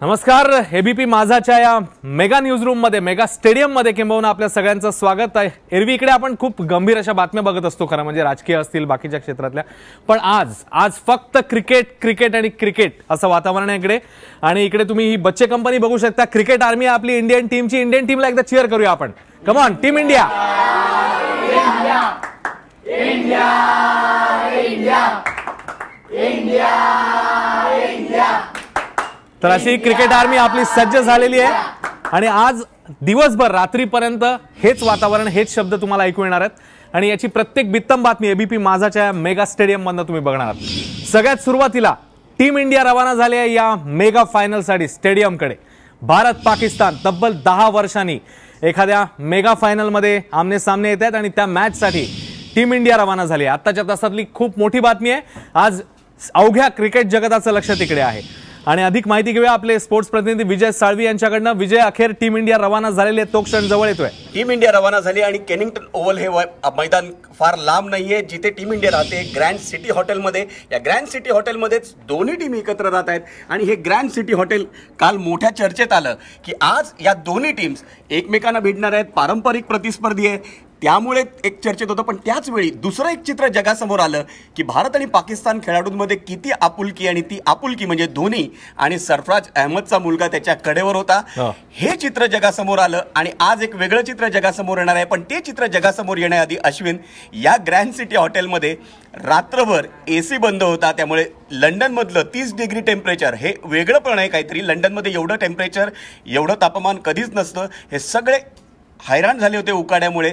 नमस्कार. एबीपी माझाच्या या mega news room मध्ये, मेगा स्टेडियम मध्ये किंबहुना आपल्या सगळ्यांचं स्वागत आहे. एरवी इकडे आपण खूप गंभीर अशा बातम्या बघत असतो, खरं म्हणजे राजकीय असतील बाकीच्या क्षेत्रातल्या, पण आज फक्त क्रिकेट क्रिकेट आणि क्रिकेट असं वातावरण आहे इकडे. आणि इकडे तुम्ही ही बच्चे कंपनी बघू शकता. क्रिकेट आर्मी आपली इंडियन टीमची. इंडियन टीमला एकदा चीअर करूया आपण. Come on team India. India India India India. तर अशी क्रिकेट आर्मी आपली सज्ज झालेली आहे आणि आज दिवसभर रात्रीपर्यंत हेच वातावरण, हेच शब्द तुम्हाला ऐकू येणार आहेत. आणि याची प्रत्येक बित्तम बातमी एबीपी माझाच्या मेगा स्टेडियम मधून तुम्ही बघणार आहात. सगळ्यात सुरुवातीला टीम इंडिया रवाना झाली आहे या मेगा फायनलसाठी स्टेडियमकडे. भारत पाकिस्तान तब्बल 10 वर्षांनी एखाद्या मेगा फायनलमध्ये आमने सामने येत आहेत आणि त्या मॅचसाठी टीम इंडिया रवाना झाली आहे. आत्ताच्या तासातली खूप मोठी बातमी आहे. आज अवघ्या क्रिकेट जगताचं लक्ष तिकडे आहे. आणि अधिक माहिती घेऊया आपले स्पोर्ट्स प्रतिनिधी विजय साळवी यांच्याकडनं. विजय, अखेर टीम इंडिया रवाना झालेली आहे, तो क्षण जवळ येतोय. टीम इंडिया रवाना झाली आणि केनिंग्टन ओव्हल हे मैदान फार लांब नाहीये जिथे टीम इंडिया राहते. ग्रँड सिटी हॉटेलमध्ये. या ग्रँड सिटी हॉटेलमध्येच दोन्ही टीम एकत्र राहत आहेत. आणि हे ग्रँड सिटी हॉटेल काल मोठ्या चर्चेत आलं की आज या दोन्ही टीम्स एकमेकांना भेटणार आहेत. पारंपरिक प्रतिस्पर्धी आहे त्यामुळे एक चर्चेत होतं. पण त्याच वेळी दुसरं एक चित्र जगासमोर आलं की भारत आणि पाकिस्तान खेळाडूंमध्ये किती आपुलकी, आणि ती आपुलकी म्हणजे धोनी आणि सरफराज अहमदचा मुलगा त्याच्या कडेवर होता. हे चित्र जगासमोर आलं आणि आज एक वेगळं चित्र जगासमोर येणार आहे. पण ते चित्र जगासमोर येण्याआधी अश्विन, या ग्रँड सिटी हॉटेलमध्ये रात्रभर एसी बंद होता. त्यामुळे लंडनमधलं 30 डिग्री टेम्परेचर हे वेगळं पण आहे काहीतरी. लंडनमध्ये एवढं टेम्परेचर, एवढं तापमान कधीच नसतं. हे सगळे हैराण झाले होते उकाड्यामुळे.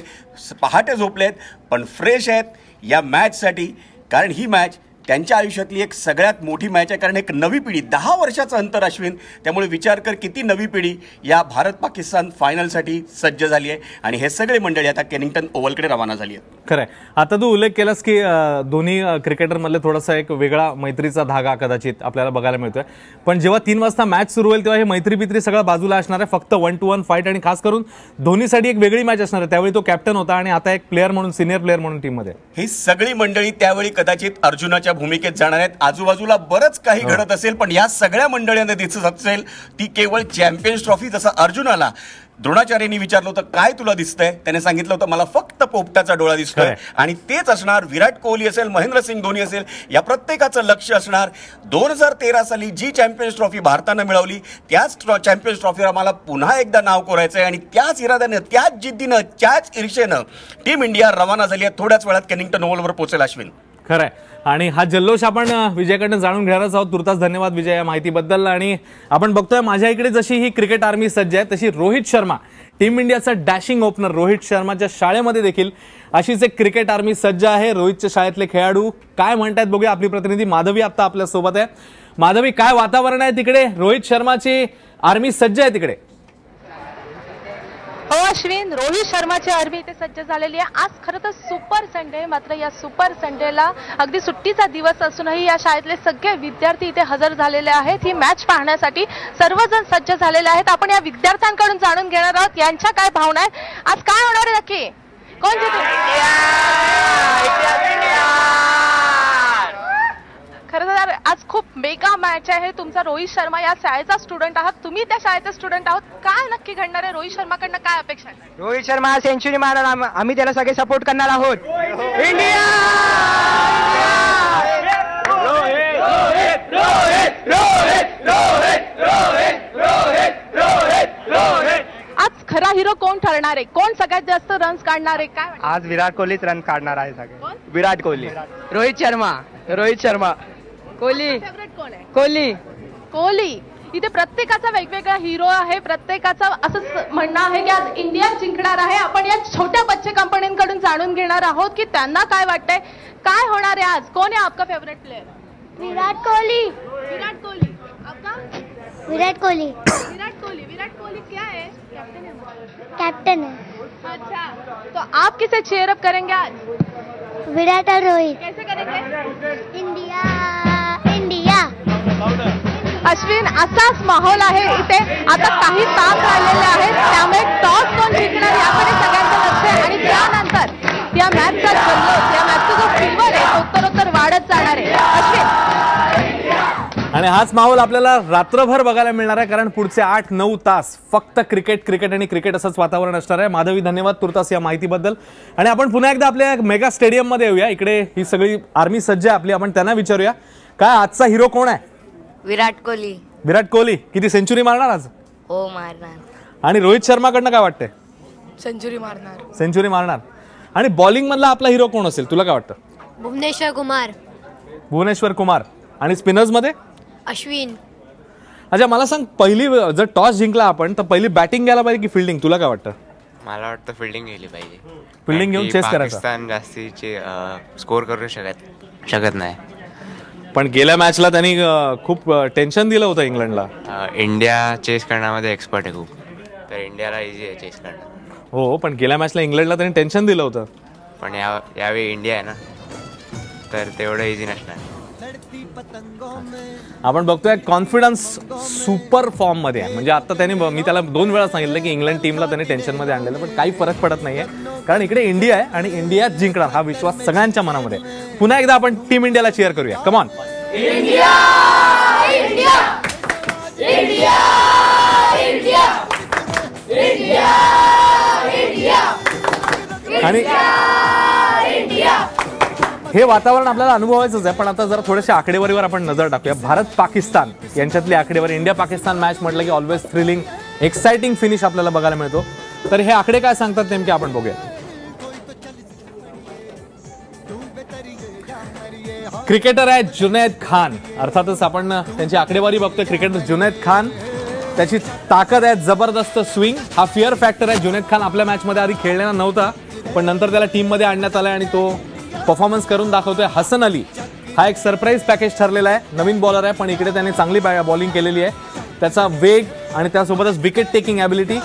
पहाटे झोपलेत पण फ्रेश आहेत या मॅचसाठी. कारण ही मॅच त्यांच्या आयुष्यातली एक सगळ्यात मोठी मॅच आहे. कारण एक नवी पिढी, 10 वर्षाचं अंतर अश्विन. त्यामुळे विचार कर किती नवी पिढी या भारत पाकिस्तान फायनलसाठी सज्ज झाली आहे. आणि हे सगळे मंडळी आता केनिंग्टन ओव्हलकडे रवाना झाली आहे. खरंय. आता तू उल्लेख केलास की दोन्ही क्रिकेटरमधले थोडासा एक वेगळा मैत्रीचा धागा कदाचित आपल्याला बघायला मिळतोय. पण जेव्हा 3 वाजता मॅच सुरू होईल तेव्हा हे मैत्री सगळं बाजूला असणार आहे. फक्त 1-to-1 फाईट. आणि खास करून धोनीसाठी एक वेगळी मॅच असणार आहे. त्यावेळी तो कॅप्टन होता आणि आता एक प्लेअर म्हणून, सिनियर प्लेअर म्हणून टीममध्ये. ही सगळी मंडळी त्यावेळी कदाचित अर्जुनाच्या भूमिकेत जाणार आहेत. आजूबाजूला बरंच काही घडत असेल पण या सगळ्या मंडळींना दिसत असेल ती केवळ चॅम्पियन्स ट्रॉफी. जसं अर्जुनाला द्रोणाचार्यांनी विचारलं होतं काय तुला दिसतंय, त्याने सांगितलं होतं मला फक्त पोपटाचा डोळा दिसतोय. आणि तेच असणार. विराट कोहली असेल, महेंद्रसिंग धोनी असेल, या प्रत्येकाचं लक्ष असणार 2013 साली जी चॅम्पियन्स ट्रॉफी भारतानं मिळवली त्याच चॅम्पियन्स ट्रॉफीला मला पुन्हा एकदा नाव कोरायचंय. आणि त्याच इराद्यानं, त्याच जिद्दीनं, त्याच ईर्षेनं टीम इंडिया रवाना झाली आहे. थोड्याच वेळात केनिंग्टन ओव्हलवर पोहोचेल अश्विन. खरंय. आणि हा जल्लोष आपण विजयकडनं जाणून घेणारच आहोत. तुर्तास धन्यवाद विजय या माहितीबद्दल. आणि आपण बघतोय माझ्या इकडे जशी ही क्रिकेट आर्मी सज्ज आहे तशी रोहित शर्मा, टीम इंडियाचा डॅशिंग ओपनर रोहित शर्माच्या शाळेमध्ये देखील अशीच एक क्रिकेट आर्मी सज्ज आहे. रोहितच्या शाळेतले खेळाडू काय म्हणतात बघूया. आपली प्रतिनिधी माधवी आता आपल्या सोबत आहे. माधवी, काय वातावरण आहे तिकडे? रोहित शर्माची आर्मी सज्ज आहे तिकडे? हो अश्विन, रोहित शर्माची आर्मी इथे सज्ज झालेली आहे. आज खरं तर सुपर संडे, मात्र या सुपर संडेला अगदी सुट्टीचा दिवस असूनही या शाळेतले सगळे विद्यार्थी इथे हजर झालेले आहेत. ही मॅच पाहण्यासाठी सर्वजण सज्ज झालेले आहेत. आपण या विद्यार्थ्यांकडून जाणून घेणार आहोत यांच्या काय भावना आहेत. आज काय होणार आहे नक्की? कोण जिंकेल? खरं तर आज खूप मेगा मॅच आहे. तुमचा रोहित शर्मा या शाळेचा स्टुडंट आहात, तुम्ही त्या शाळेचा स्टुडंट आहोत. काय नक्की घडणार आहे? रोहित शर्माकडनं काय अपेक्षा आहे? रोहित शर्मा सेंचुरी मारणार, आम्ही त्याला सगळे सपोर्ट करणार आहोत. इंडिया! आज खरा हिरो कोण ठरणार आहे? कोण सगळ्यात जास्त रन्स काढणार आहे? काय आज विराट कोहलीच रन काढणार आहे सगळे. विराट कोहली. रोहित शर्मा. कोहली. फेवरेट कोण आहे? कोहली. इथे प्रत्येकाचा वेगवेगळा हिरो आहे. प्रत्येकाचा असंच म्हणणं आहे की आज इंडिया जिंकणार आहे. आपण या छोट्या बच्चे कंपन्यांकडून जाणून घेणार आहोत की त्यांना काय वाटतंय, काय होणार आहे आज. कोण आहे आपका फेवरेट प्लेयर? विराट कोहली. आपका? विराट कोहली क्या है? कैप्टन है. अच्छा, तो आप किसे चीयर अप करेंगे आज? विराट और रोहित. कैसे करेंगे? इंडिया. अश्विन, असाच माहोल आहे इथे. आता काही तास राहिलेले आहेत त्यामुळे टॉस कोण जिंकणार याकडे सगळ्यांचं लक्ष आहे. आणि त्यानंतर या मॅचचा जल्लोष, या मॅचचा जो फीवर आहे तो उत्तरोत्तर वाढत जाणार आहे. अश्विन, आणि हाच माहोल आपल्याला रात्रभर बघायला मिळणार आहे, कारण पुढचे 8-9 तास फक्त क्रिकेट आणि क्रिकेट असंच वातावरण असणार आहे. माधवी, धन्यवाद तुर्तास या माहितीबद्दल. आणि आपण पुन्हा एकदा आपल्या मेगा स्टेडियममध्ये येऊया. इकडे ही सगळी आर्मी सज्ज आहे आपली, आपण त्यांना विचारूया काय आजचा हिरो कोण आहे. विराट कोहली. विराट कोहली किती सेंचुरी मारणार आज? हो मारणार. आणि रोहित शर्माकडनं काय वाटतंय? सेंचुरी मारणार. आणि बॉलिंग मधला आपला हिरो कोण असेल तुला काय वाटतं? भुवनेश्वर कुमार. आणि स्पिनर्स मध्ये अश्विन. अच्छा मला सांग, पहिली जर टॉस जिंकला आपण तर पहिली बॅटिंग घ्यायला पाहिजे की फिल्डिंग? तुला काय वाटतं? मला वाटतं फिल्डिंग गेली पाहिजे. फिल्डिंग घेऊन चेस करायचं. पाकिस्तान जास्तीचे स्कोर करू शकत नाही. पण गेल्या मॅचला त्यांनी खूप टेन्शन दिलं होतं इंग्लंडला. इंडिया चेस करण्यामध्ये एक्सपर्ट आहे खूप, तर इंडियाला इझी आहे चेस करणं. हो, पण गेल्या मॅचला इंग्लंडला त्यांनी टेन्शन दिलं होतं. पण यावेळी इंडिया आहे ना, तर तेवढं इझी नसणार. आपण बघतोय कॉन्फिडन्स सुपर फॉर्म मध्ये आहे. म्हणजे आता त्यांनी, मी त्याला 2 वेळा सांगितलं की इंग्लंड टीमला त्यांनी टेन्शन मध्ये आणलेलं, पण काही फरक पडत नाहीये, कारण इकडे इंडिया आहे आणि इंडियाच जिंकणार हा विश्वास सगळ्यांच्या मनामध्ये. पुन्हा एकदा आपण टीम इंडियाला चीअर करूया. Come on India, India, India, India, India, India. आणि हे वातावरण आपल्याला अनुभवायचंच आहे. पण आता जरा थोड्याशा आकडेवारीवर आपण नजर टाकूया. भारत पाकिस्तान यांच्यातली आकडेवारी, इंडिया पाकिस्तान मॅच म्हटलं की ऑलवेज थ्रिलिंग एक्साइटिंग फिनिश आपल्याला बघायला मिळतो. तर हे आकडे काय सांगतात नेमके आपण बघूया. क्रिकेटर आहे जुनैद खान. अर्थातच आपण त्यांची आकडेवारी बघतोय. क्रिकेटर जुनैद खान, त्याची ताकद आहे, जबरदस्त स्विंग, हा फिअर फॅक्टर आहे. जुनैद खान आपल्या मॅचमध्ये आधी खेळलेला नव्हता, पण नंतर त्याला टीममध्ये आणण्यात आलाय आणि तो परफॉर्मन्स करून दाखवतोय. हसन अली हा एक सरप्राईज पॅकेज ठरलेला आहे. नवीन बॉलर आहे, पण इकडे त्याने चांगली बॉलिंग केलेली आहे. त्याचा वेग आणि त्यासोबतच wicket taking ability.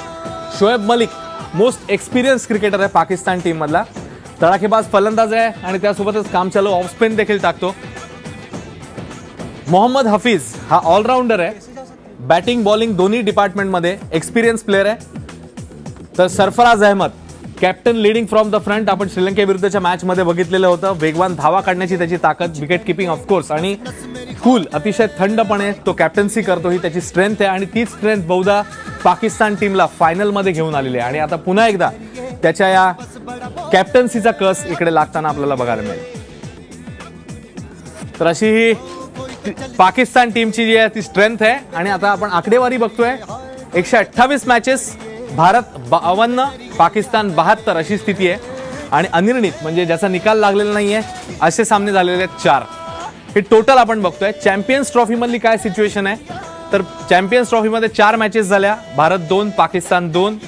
Shoaib Malik most experience cricketer आहे पाकिस्तान टीम मधला. तडाखेबाज फलंदाज आहे आणि त्यासोबतच काम चालू ऑफ स्पिन देखील टाकतो. मोहम्मद हफीज हा ऑलराऊंडर आहे, बॅटिंग बॉलिंग दोन्ही डिपार्टमेंटमध्ये एक्सपिरियन्स प्लेअर आहे. तर Sarfaraz Ahmed captain leading from the front. आपण श्रीलंकेविरुद्धच्या मॅचमध्ये बघितलेलं होतं. वेगवान धावा काढण्याची त्याची ताकद, विकेट किपिंग ऑफकोर्स, आणि कूल, अतिशय थंडपणे तो कॅप्टन्सी करतो, ही त्याची स्ट्रेंथ आहे. आणि तीच स्ट्रेंथ बहुधा पाकिस्तान टीमला फायनलमध्ये घेऊन आलेली आहे. आणि आता पुन्हा एकदा त्याच्या या कॅप्टन्सीचा कस इकडे लागताना आपल्याला बघायला मिळेल. तर अशी ही पाकिस्तान टीमची जी आहे ती स्ट्रेंथ आहे. आणि आता आपण आकडेवारी बघतोय. 128 मॅचेस, भारत 52, पाकिस्तान 72 अशी स्थिती आहे. आणि अनिर्णित म्हणजे ज्याचा निकाल लागलेला नाहीये असे सामने झालेले आहेत 4. हे टोटल आपण बघतोय. चॅम्पियन्स ट्रॉफी मधली काय सिच्युएशन आहे, तर चॅम्पियन्स ट्रॉफीमध्ये 4 मॅचेस झाल्या, भारत 2, पाकिस्तान 2,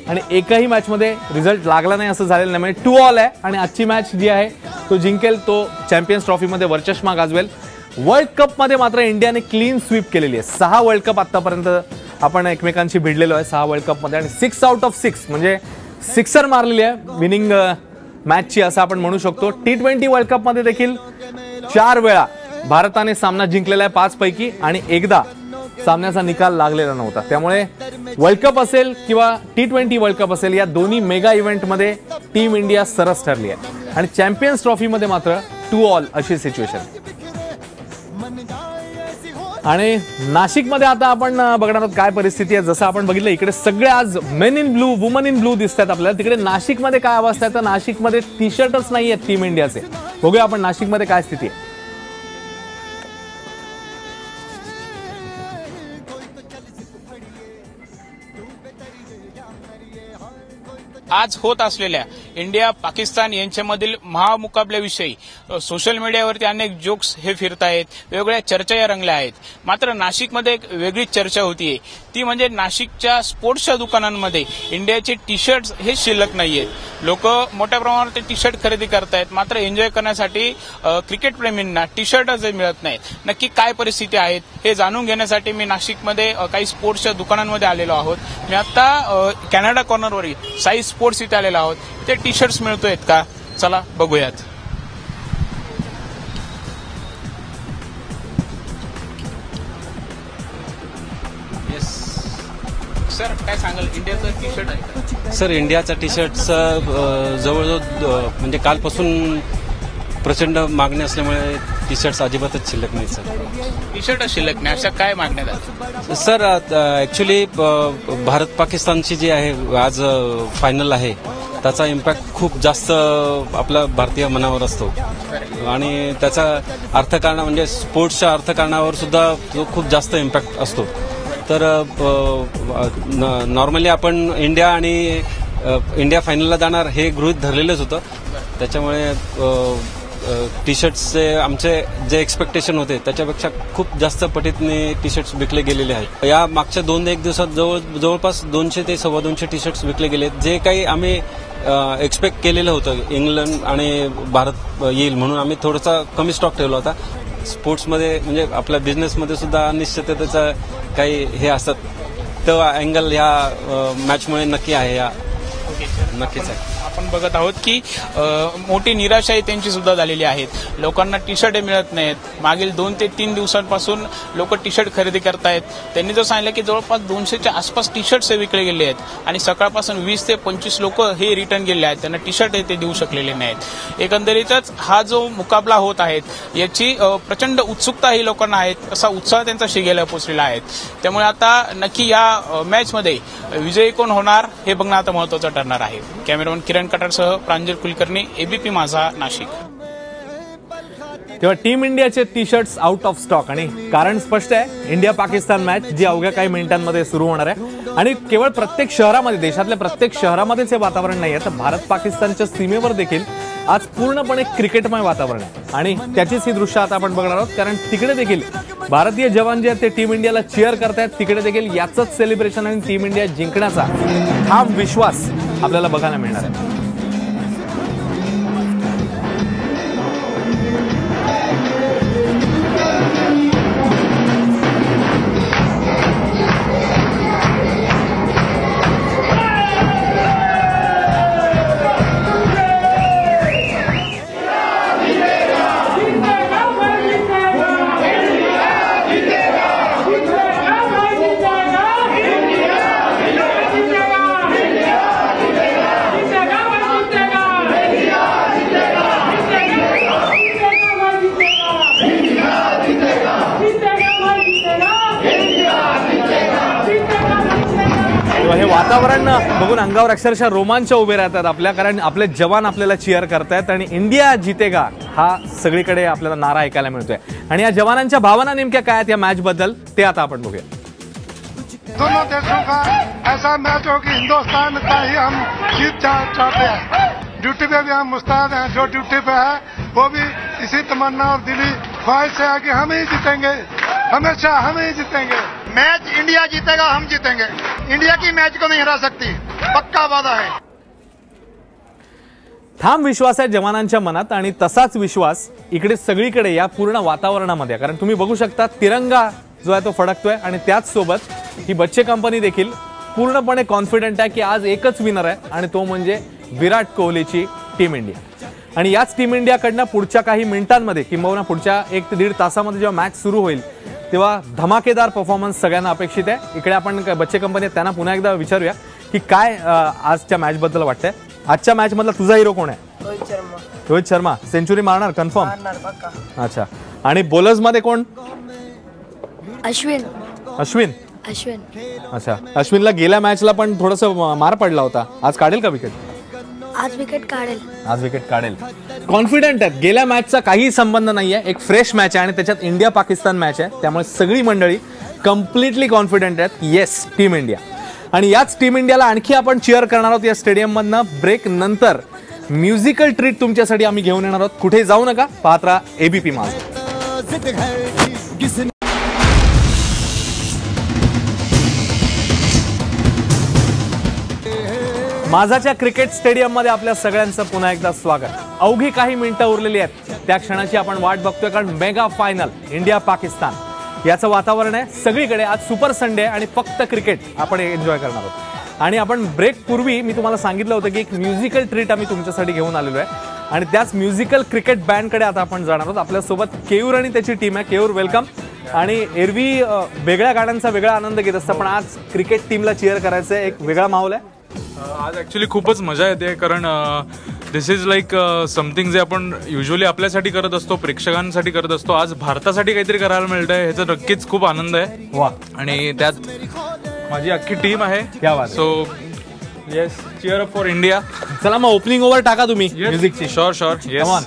आणि एकही मॅचमध्ये रिझल्ट लागला नाही असं झालेलं नाही. म्हणजे 2 ऑल आहे. आणि आजची मॅच जी आहे तो जिंकेल, तो चॅम्पियन्स ट्रॉफीमध्ये वरचष्मा गाजवेल. वर्ल्ड कपमध्ये मात्र इंडियाने क्लीन स्वीप केलेली आहे. 6 वर्ल्ड कप आतापर्यंत आपण एकमेकांशी भिडलेलो आहे 6 वर्ल्ड कपमध्ये, आणि 6 आउट ऑफ 6 म्हणजे सिक्सर मारलेली आहे विनिंग मॅचची असं आपण म्हणू शकतो. T20 वर्ल्ड कपमध्ये देखील 4 वेळा भारताने सामना जिंकलेला आहे 5 पैकी, आणि एकदा सामन्याचा निकाल लागलेला नव्हता. त्यामुळे वर्ल्ड कप असेल किंवा T20 वर्ल्ड कप असेल, या दोन्ही मेगा इव्हेंटमध्ये टीम इंडिया सरस ठरली आहे. आणि चॅम्पियन्स ट्रॉफीमध्ये मात्र 2 ऑल अशी सिच्युएशन. आणि नाशिकमध्ये आता आपण बघणार आहोत काय परिस्थिती आहे. जसं आपण बघितलं इकडे सगळे आज main in blue, woman in blue दिसतात आपल्याला. तिकडे नाशिकमध्ये काय अवस्था आहे, तर नाशिकमध्ये टी शर्टच नाही आहेत टीम इंडियाचे. बघूया आपण नाशिकमध्ये काय स्थिती आहे. आज होत असलेल्या इंडिया पाकिस्तान यांच्यामधील महामुकाबल्याविषयी सोशल मीडियावरती अनेक जोक्स हे फिरतायत, वेगवेगळ्या चर्चा या रंगल्या आहेत. मात्र नाशिकमध्ये एक वेगळी चर्चा होतीये, ती म्हणजे नाशिकच्या स्पोर्ट्सच्या दुकानांमध्ये इंडियाचे टी शर्ट्स हे शिल्लक नाहीयेत. लोक मोठ्या प्रमाणावर ते टी शर्ट खरेदी करतायत, मात्र एन्जॉय करण्यासाठी क्रिकेट प्रेमींना टी शर्टच मिळत नाहीत. नक्की काय परिस्थिती आहेत हे जाणून घेण्यासाठी मी नाशिकमध्ये काही स्पोर्ट्सच्या दुकानांमध्ये आलेलो आहोत. मी आता कॅनडा कॉर्नरवरील साई स्पोर्ट्स इथे आलेलो आहोत. इथे टी शर्ट्स मिळतोयत का, चला बघूयात. सर काय सांगाल, इंडियाचं टी शर्ट आहे? सर इंडियाचा टी शर्टचा जवळजवळ म्हणजे कालपासून प्रचंड मागणी असल्यामुळे टी शर्ट्स अजिबातच शिल्लक नाही सर. टी शर्ट शिल्लक नाही अशा काय मागण्यात आल्या? सर ॲक्च्युली भारत पाकिस्तानची जी आहे आज फायनल आहे त्याचा इम्पॅक्ट खूप जास्त आपल्या भारतीय मनावर असतो आणि त्याचा अर्थकारण म्हणजे स्पोर्ट्सच्या अर्थकारणावर सुद्धा तो खूप जास्त इम्पॅक्ट असतो. तर नॉर्मली आपण इंडिया फायनलला जाणार हे गृहीत धरलेलंच होतं. त्याच्यामुळे टी शर्ट्सचे आमचे जे एक्सपेक्टेशन होते त्याच्यापेक्षा खूप जास्त पटीने टी शर्ट्स विकले गेलेले आहेत. या मागच्या 2-1 दिवसात जवळपास 200 ते 250 टी शर्ट्स विकले गेले. जे काही आम्ही एक्सपेक्ट केलेलं होतं इंग्लंड आणि भारत येईल म्हणून आम्ही थोडासा कमी स्टॉक ठेवला होता. स्पोर्ट्समध्ये म्हणजे आपल्या बिझनेसमध्ये सुद्धा अनिश्चिततेचं काही हे असतात. तो अँगल ह्या मॅचमुळे नक्की आहे. नक्कीच आहे. आपण बघत आहोत की मोठी निराशाही त्यांची सुद्धा झालेली आहेत. लोकांना टी शर्ट मिळत नाहीत. मागील 2 ते 3 दिवसांपासून लोक टी शर्ट खरेदी करतायत. त्यांनी जर सांगितलं की जवळपास 200च्या आसपास टी शर्ट्स विकले गेले आहेत आणि सकाळपासून 20 ते 25 लोक हे रिटर्न गेले आहेत. त्यांना टी शर्ट ते देऊ शकलेले नाहीत. एकंदरीतच हा जो मुकाबला होत आहे याची प्रचंड उत्सुकता ही लोकांना आहे. असा उत्साह त्यांचा शिगेला पोचलेला आहे. त्यामुळे आता नक्की या मॅचमध्ये विजयी कोण होणार हे बघणं आता महत्त्वाचं ठरणार आहे. कॅमेरामन किरण कटारसह प्रांजल कुलकर्णी, एबीपी माझा, नाशिक. तेव्हा टीम इंडियाचे T shirts out of stock आणि कारण स्पष्ट आहे. इंडिया पाकिस्तान मॅच जी अवघ्या काही मिनिटांमध्ये सुरू होणार आहे आणि केवळ प्रत्येक शहरामध्ये, देशातल्या प्रत्येक शहरामध्येच हे वातावरण नाही आहे तर भारत पाकिस्तानच्या सीमेवर देखील आज पूर्णपणे क्रिकेटमय वातावरण आहे आणि त्याचीच ही दृश्य आता आपण बघणार आहोत. कारण तिकडे देखील भारतीय जवान जे आहेत ते टीम इंडियाला चीअर करतायत. तिकडे देखील याचंच सेलिब्रेशन आणि टीम इंडिया जिंकण्याचा ठाम विश्वास आपल्याला बघायला मिळणार आहे. हे वातावरण बघून अंगावर अक्षरशः रोमांच उभे राहतात आपल्या. कारण आपले जवान आपल्याला चीअर करतायत आणि इंडिया जितेगा हा सगळीकडे आपल्याला नारा ऐकायला मिळतोय. आणि या जवानांच्या भावना नेमक्या काय आहेत या मॅच बद्दल ते आता आपण बघूया. दोनों देशों का ऐसा मैच हो कि हिंदुस्तान का ही हम जीत चाहते हैं. ड्यूटी पे भी हम मुस्तैद हैं. जो ड्यूटी पे है वो भी इसी तमन्ना और दिली ख्वाहिश से है कि हम ही जीतेंगे, हमेशा हम ही जीतेंगे. मैच इंडिया जीतेगा, हम जीतेंगे. इंडिया की मैच को नहीं हरा सकती, पक्का वादा है. ठाम विश्वास आहे जवानांच्या मनात आणि तसाच विश्वास इकडे सगळीकडे या पूर्ण वातावरणामध्ये. कारण तुम्ही बघू शकता तिरंगा जो आहे तो फडकतोय आणि त्याच सोबत ही बच्चे कंपनी देखील पूर्णपणे कॉन्फिडंट आहे की आज एकच विनर आहे आणि तो म्हणजे विराट कोहलीची टीम इंडिया. आणि याच टीम इंडियाकडनं पुढच्या काही मिनिटांमध्ये किंवा पुढच्या 1 ते 1.5 तासामध्ये जेव्हा मॅच सुरू होईल तेव्हा धमाकेदार परफॉर्मन्स सगळ्यांना अपेक्षित आहे. इकडे आपण बच्चे कंपनी त्यांना पुन्हा एकदा विचारूया की काय आजच्या मॅच बद्दल वाटतंय. आजच्या मॅच मधला तुझा हिरो कोण आहे? रोहित शर्मा. सेंचुरी मारणार कन्फर्म? अच्छा. आणि बॉलर्स मध्ये कोण? अश्विन. अच्छा. अश्विनला गेल्या मॅचला पण थोडंसं मार पडला होता. आज काढेल का विकेट? आज विकेट काढेल. कॉन्फिडंट आहेत. गेल्या मॅचचा काही संबंध नाहीये. एक फ्रेश मॅच आहे आणि त्याच्यात इंडिया पाकिस्तान मॅच आहे. त्यामुळे सगळी मंडळी कम्प्लिटली कॉन्फिडंट आहेत. Yes, team India. आणि याच टीम इंडियाला आणखी आपण चीअर करणार आहोत या स्टेडियम मधनं. ब्रेक नंतर म्युझिकल ट्रीट तुमच्यासाठी आम्ही घेऊन येणार आहोत. कुठे जाऊ नका, पाहत राहा एबीपी माझा. माझाच्या क्रिकेट स्टेडियम मध्ये आपल्या सगळ्यांचं पुन्हा एकदा स्वागत. अवघी काही मिनिटं उरलेली आहेत. त्या क्षणाची आपण वाट बघतोय कारण मेगा फायनल इंडिया पाकिस्तान याचं वातावरण आहे सगळीकडे. आज सुपर संडे आणि फक्त क्रिकेट आपण एन्जॉय करणार आहोत. आणि आपण ब्रेक पूर्वी मी तुम्हाला सांगितलं होतं की एक म्युझिकल ट्रीट आम्ही तुमच्यासाठी घेऊन आलेलो आहे आणि त्याच म्युझिकल क्रिकेट बँडकडे आता आपण जाणार आहोत. आपल्यासोबत केयूर आणि त्याची टीम आहे. केयूर, वेलकम. आणि एरवी वेगळ्या गाण्यांचा वेगळा आनंद घेत असतं पण आज क्रिकेट टीमला चीअर करायचं एक वेगळा माहोल आहे. आज ॲक्च्युली खूपच मजा येते कारण दिस इज लाईक समथिंग जे आपण युजली आपल्यासाठी करत असतो, प्रेक्षकांसाठी करत असतो. आज भारतासाठी काहीतरी करायला मिळतंय, ह्याचा नक्कीच खूप आनंद आहे. वा. आणि त्यात माझी अख्खी टीम आहे. क्या बात. So yes, cheer up for India. चला मग ओपनिंग ओव्हर टाका तुम्ही म्युझिकची. Sure yes.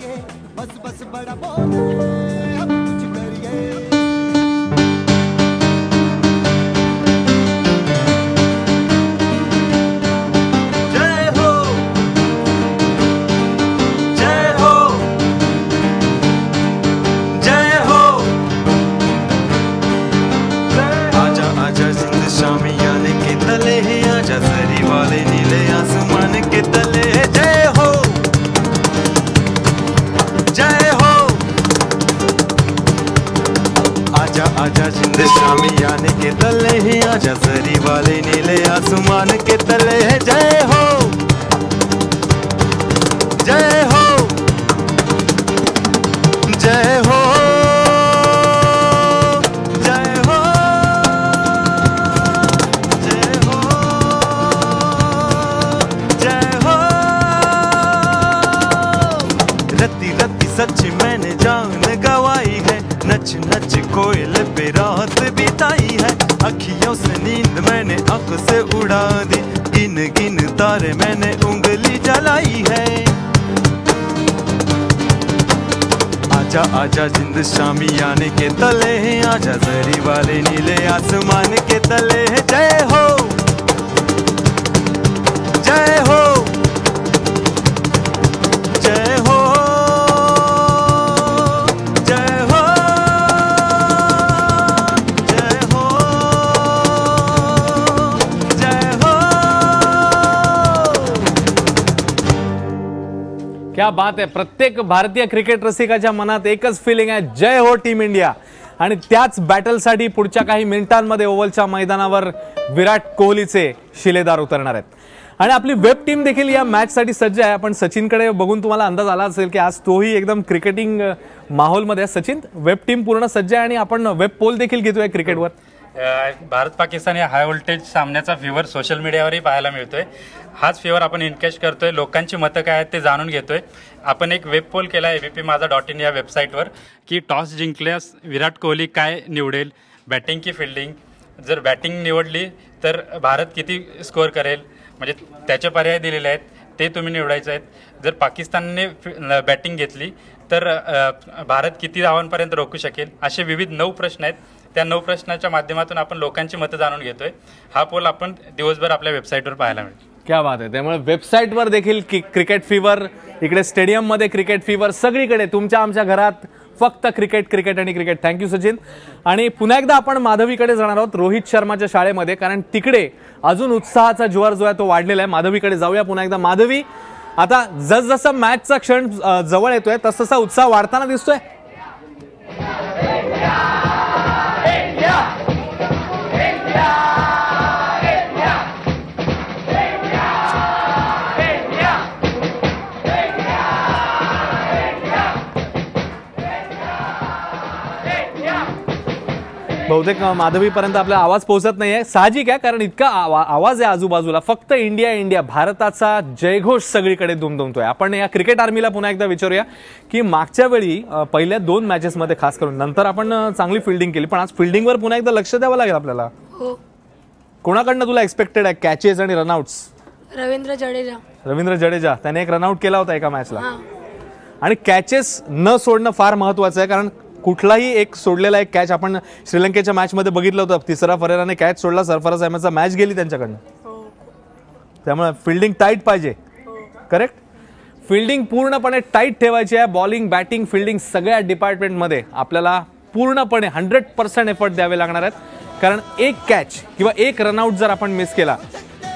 आजा जिंद शामियाने के तले ही आजा सरी वाले नीले आसमान के तले है. जय हो जय हो जय हो जय हो जय हो जय हो. रत्ती रत्ती सच्ची मैंने जान गवाई है, नच नच कोयल पे रात बिताई है. अखियों से नींद मैंने आंख से उड़ा दी, गिन गिन तारे मैंने उंगली जलाई है. आजा आजा जिंद शामियाने के तले है, आजा जरी वाले नीले आसमान के तले है. जय हो जय हो जय हो क्या बात आहे. प्रत्येक भारतीय क्रिकेट रसिकाच्या मनात एकच फिलिंग आहे, जय हो टीम इंडिया. आणि त्याच बॅटलसाठी पुढच्या काही मिनिटांमध्ये ओव्हलच्या मैदानावर विराट कोहलीचे शिलेदार उतरणार आहेत. आणि आपली वेब टीम देखील या मॅचसाठी सज्ज आहे. आपण सचिनकडे बघून तुम्हाला अंदाज आला असेल की आज तोही एकदम क्रिकेटिंग माहोलमध्ये. सचिन, वेब टीम पूर्ण सज्ज आहे आणि आपण वेब पोल देखील घेतोय क्रिकेटवर. भारत पाकिस्तान या हाय व्होल्टेज सामन्याचा फिवर सोशल मीडियावरही पाहायला मिळतोय. हाच फिवर आपण इनकॅच करतोय, लोकांची मतं काय आहेत ते जाणून घेतोय. आपण एक वेब पोल केला ABPMazha.in या वेबसाईटवर की टॉस जिंकल्यास विराट कोहली काय निवडेल, बॅटिंग की फिल्डिंग. जर बॅटिंग निवडली तर भारत किती स्कोअर करेल, म्हणजे त्याचे पर्याय दिलेले आहेत, ते तुम्ही निवडायचे आहेत. जर पाकिस्तानने बॅटिंग घेतली तर भारत किती धावांपर्यंत रोखू शकेल, असे विविध 9 प्रश्न आहेत. त्या 9 प्रश्नाच्या माध्यमातून आपण लोकांची मतं जाणून घेतोय. हा पोल आपण दिवसभर आपल्या वेबसाईटवर पाहायला मिळेल. क्या बात आहे. त्यामुळे वेबसाईटवर देखील क्रिकेट फीवर, इकडे स्टेडियममध्ये क्रिकेट फीवर, सगळीकडे तुमच्या आमच्या घरात फक्त क्रिकेट क्रिकेट आणि क्रिकेट. थँक्यू सचिन. आणि पुन्हा एकदा आपण माधवीकडे जाणार आहोत, रोहित शर्माच्या शाळेमध्ये, कारण तिकडे अजून उत्साहाचा ज्वार जो आहे तो वाढलेला आहे. माधवीकडे जाऊया पुन्हा एकदा. माधवी, आता जसजसा मॅचचा क्षण जवळ येतोय तसतसा उत्साह वाढताना दिसतोय. बहुतेक माधवीपर्यंत आपला आवाज पोहोचत नाहीये. साहजिक आहे, कारण इतका आवाज आहे आजूबाजूला. फक्त इंडिया इंडिया, भारताचा जयघोष सगळीकडे दुमदुमतोय. आपण या क्रिकेट आर्मीला पुन्हा एकदा विचारूया की मागच्या वेळी पहिल्या 2 मॅचेसमध्ये खास करून, नंतर आपण चांगली फिल्डिंग केली, पण आज फिल्डिंगवर पुन्हा एकदा लक्ष द्यावं लागेल आपल्याला. हो. कोणाकडनं तुला एक्सपेक्टेड आहे कॅचेस आणि रनआउट्स? रवींद्र जडेजा. त्याने एक रनआउट केला होता एका मॅचला. आणि कॅचेस न सोडणं फार महत्वाचं आहे, कारण कुठलाही एक सोडलेला एक कॅच आपण श्रीलंकेच्या मॅचमध्ये बघितलं होतं. तिसरा फरेराने कॅच सोडला, सरफराज अहमदचा मॅच गेली त्यांच्याकडनं. त्यामुळे फिल्डिंग टाईट पाहिजे. करेक्ट. फिल्डिंग पूर्णपणे टाईट ठेवायची आहे. बॉलिंग, बॅटिंग, फिल्डिंग सगळ्या डिपार्टमेंटमध्ये आपल्याला पूर्णपणे 100% एफर्ट द्यावे लागणार आहेत, कारण एक कॅच किंवा एक रनआउट जर आपण मिस केला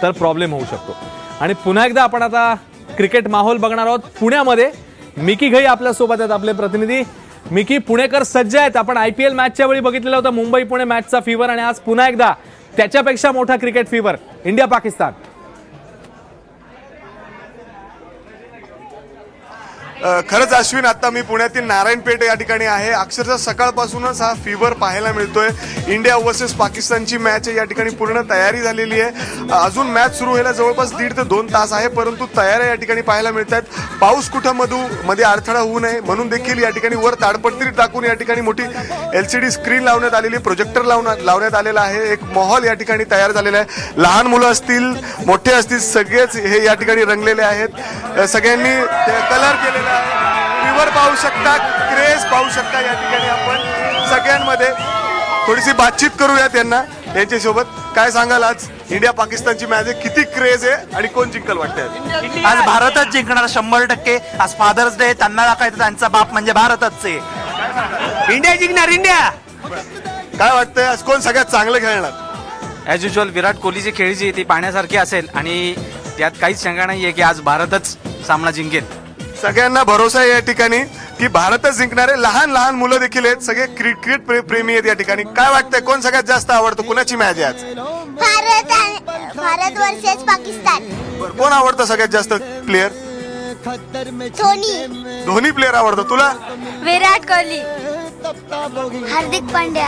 तर प्रॉब्लेम होऊ शकतो. आणि पुन्हा एकदा आपण आता क्रिकेट माहोल बघणार आहोत पुण्यामध्ये. मिकी घई आपल्यासोबत आहेत, आपले प्रतिनिधी. मिकी, पुणेकर सज्ज आहेत. आपण IPL मॅचच्या वेळी बघितलेला होता मुंबई पुणे मॅचचा फीवर, आणि आज पुन्हा एकदा त्याच्यापेक्षा मोठा क्रिकेट फीवर, इंडिया पाकिस्तान. खरंच अश्विन, आता मी पुण्यातील नारायणपेठ या ठिकाणी आहे. अक्षरशः सकाळपासूनच हा फीवर पाहायला मिळतोय. इंडिया वर्सेस पाकिस्तानची मॅच आहे, या ठिकाणी पूर्ण तयारी झालेली आहे. अजून मॅच सुरू व्हायला जवळपास 1.5 ते 2 तास आहे, परंतु तयाऱ्या या ठिकाणी पाहायला मिळतात. पाऊस कुठं मध्ये अडथळा होऊ नये म्हणून देखील या ठिकाणी वर ताडपत्री टाकून या ठिकाणी मोठी LCD स्क्रीन लावण्यात आलेली, प्रोजेक्टर लावण्यात आलेला आहे. एक माहोल या ठिकाणी तयार झालेला आहे. लहान मुलं असतील, मोठे असतील, सगळेच हे या ठिकाणी रंगलेले आहेत. सगळ्यांनी कलर केलेला आहे. फीवर पाहू शकता, क्रेज पाहू शकता. या ठिकाणी आपण सगळ्यांमध्ये थोडीशी बातचीत करूया यांच्यासोबत. काय सांगाल, आज इंडिया पाकिस्तानची मॅच आहे, किती क्रेज आहे आणि कोण जिंकल वाटतंय? आज भारतच जिंकणार 100%. आज फादर्स डे, त्यांना दाखवायचं त्यांचा बाप म्हणजे भारतच आहे. इंडिया जिंकणार, इंडिया. काय वाटतंय, आज कोण सगळ्यात चांगलं खेळणार? ॲज युजल विराट कोहलीची खेळी जी ती पाहण्यासारखी असेल आणि त्यात काहीच शंका नाहीये की आज भारतच सामना जिंकेल. सगळ्यांना भरोसा आहे या ठिकाणी की भारतच जिंकणार आहे. लहान लहान मुलं देखील आहेत, सगळे क्रिकेट प्रेमी आहेत या ठिकाणी. काय वाटतंय, कोण सगळ्यात जास्त आवडतं? कुणाची मॅच आहे आज? भारत वर्सेस पाकिस्तान. कोण आवडतं सगळ्यात जास्त प्लेयर? धोनी प्लेयर आवडतो. तुला? विराट कोहली. हार्दिक पांड्या.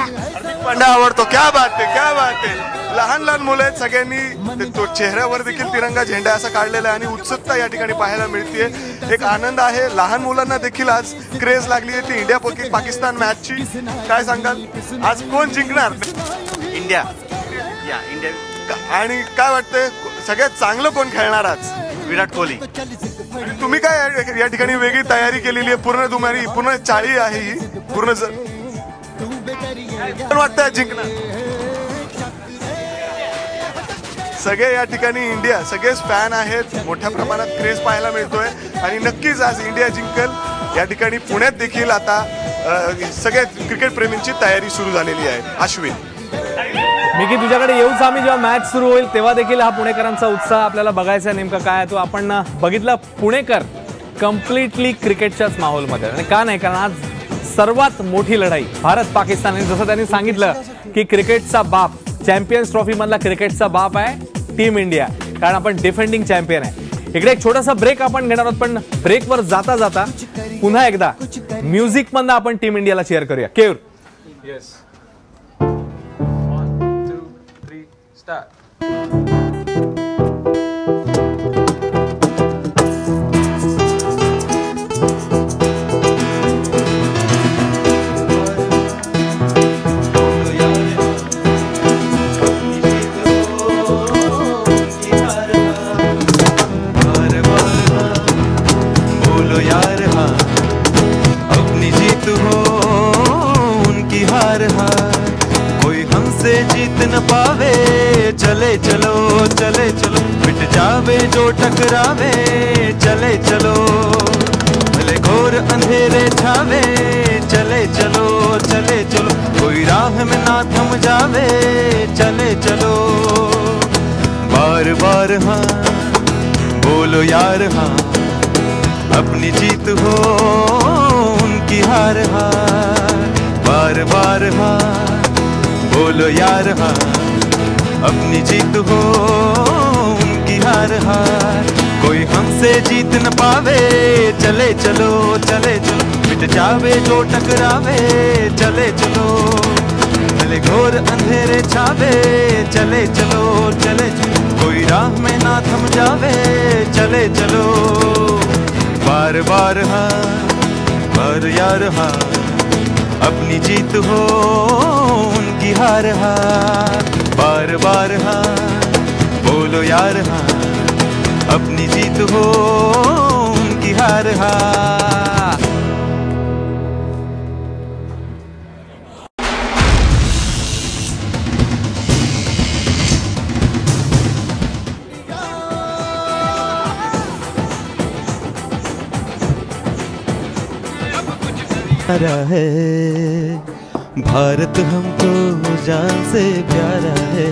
आवडतो. क्या बात आहे, क्या बात आहे. लहान लहान मुलं आहेत, सगळ्यांनी तो चेहऱ्यावर देखील तिरंगा झेंडा असा काढलेला आहे आणि उत्सुकता या ठिकाणी पाहायला मिळते. एक आनंद आहे. लहान मुलांना देखील आज क्रेज लागली आहे ती इंडिया पाकिस्तान मॅचची. काय सांगाल, आज कोण जिंकणार? इंडिया. आणि काय वाटतंय, सगळ्यात चांगलं कोण खेळणार आज? विराट कोहली. तुम्ही काय या ठिकाणी वेगळी तयारी केलेली आहे? पूर्ण चाळी आहे ही पूर्ण. वाटतंय जिंकणार? सगळे या ठिकाणी सगळेच फॅन आहेत. मोठ्या प्रमाणात क्रेज पाहायला मिळतोय आणि नक्कीच आज इंडिया जिंकल. या ठिकाणी पुण्यात देखील आता सगळ्या क्रिकेट प्रेमींची तयारी सुरू झालेली आहे. अश्विन, मिकी, तुझ्याकडे येऊच आम्ही. जेव्हा मॅच सुरू होईल तेव्हा देखील हा पुणेकरांचा उत्साह आपल्याला बघायचा नेमका काय आहे तो आपण बघितला. पुणेकर कम्प्लिटली क्रिकेटच्याच माहोलमध्ये. आणि का नाही, कारण आज सर्वात मोठी लढाई भारत पाकिस्तान. जसं त्यांनी सांगितलं की क्रिकेटचा बाप, चॅम्पियन्स ट्रॉफी मधला क्रिकेटचा बाप आहे टीम इंडिया, कारण आपण डिफेंडिंग चॅम्पियन आहे. इकडे एक छोटासा ब्रेक आपण घेणार आहोत, पण ब्रेकवर जाता जाता पुन्हा एकदा म्युझिक मधनं आपण टीम इंडियाला चेअर करूया. केयूर. येस. जो टकरावे चले चलो, भले घोर अंधेरे छावे चले चलो, चले चलो, कोई राह में ना थम जावे चले चलो. बार बार हाँ बोलो यार हाँ, अपनी जीत हो उनकी हार हार. बार बार हाँ बोलो यार हाँ, अपनी जीत हो हार हार. कोई हमसे जीत न पावे चले चलो, चले चलो, मिट जावे जो टकरावे चले चलो, भले घोर अंधेरे छावे चले चलो, चले चलो, कोई राह में ना थम जावे चले चलो. बार बार हार बार यार हार, अपनी जीत हो उनकी हार हार. बार बार हार बोलो यार हाँ, अपनी जीत हो उनकी हार हार. है भारत हमको जान से प्यारा है,